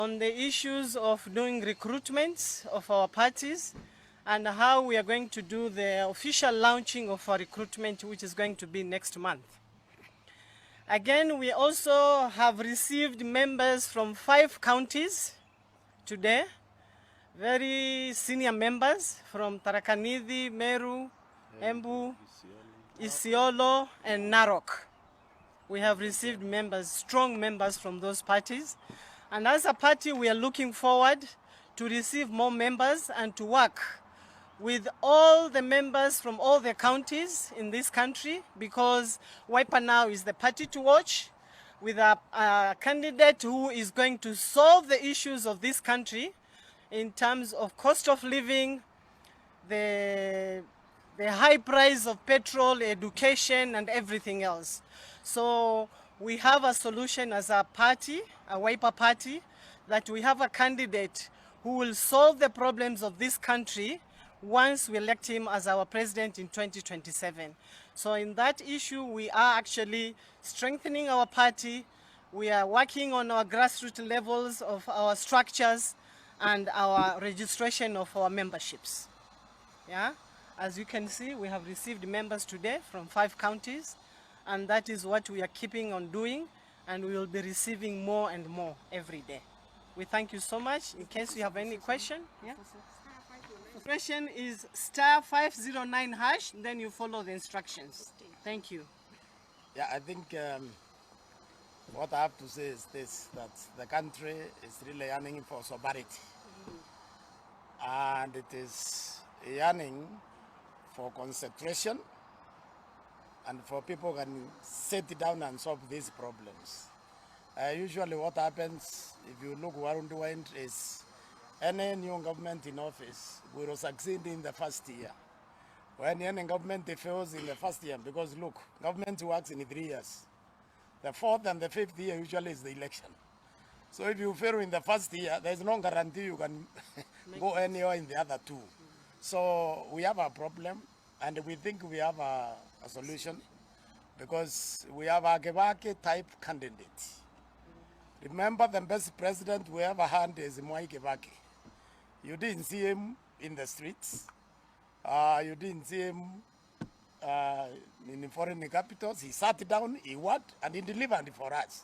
On the issues of doing recruitments of our parties and how we are going to do the official launching of our recruitment, which is going to be next month. Again, we also have received members from 5 counties today, very senior members from Tharaka Nithi, Meru, Embu, Isiolo, and Narok. We have received members, strong members from those parties. And as a party, we are looking forward to receive more members and to work with all the members from all the counties in this country, because Wiper now is the party to watch, with a candidate who is going to solve the issues of this country in terms of cost of living, the high price of petrol, education, and everything else. So we have a solution as a party, a Wiper party, that we have a candidate who will solve the problems of this country once we elect him as our president in 2027. So in that issue, we are actually strengthening our party. We are working on our grassroots levels of our structures and our registration of our memberships. Yeah? As you can see, we have received members today from 5 counties, and that is what we are keeping on doing, and we will be receiving more and more every day. We thank you so much. In case you have any question, yeah? The question is *509#, then you follow the instructions. Thank you. Yeah, I think what I have to say is this, that the country is really yearning for sobriety. And it is yearning for concentration and for people can sit down and solve these problems. Usually what happens, if you look around the world, is any new government in office will succeed in the first year. When any government fails in the first year, because look, government works in 3 years. The 4th and the 5th year usually is the election. So if you fail in the first year, there is no guarantee you can go anywhere in the other 2. So we have a problem, and we think we have a solution, because we have a Kibaki type candidate. Remember, the best president we ever had is Mwai Kibaki. You didn't see him in the streets. You didn't see him in foreign capitals. He sat down, he worked, and he delivered for us.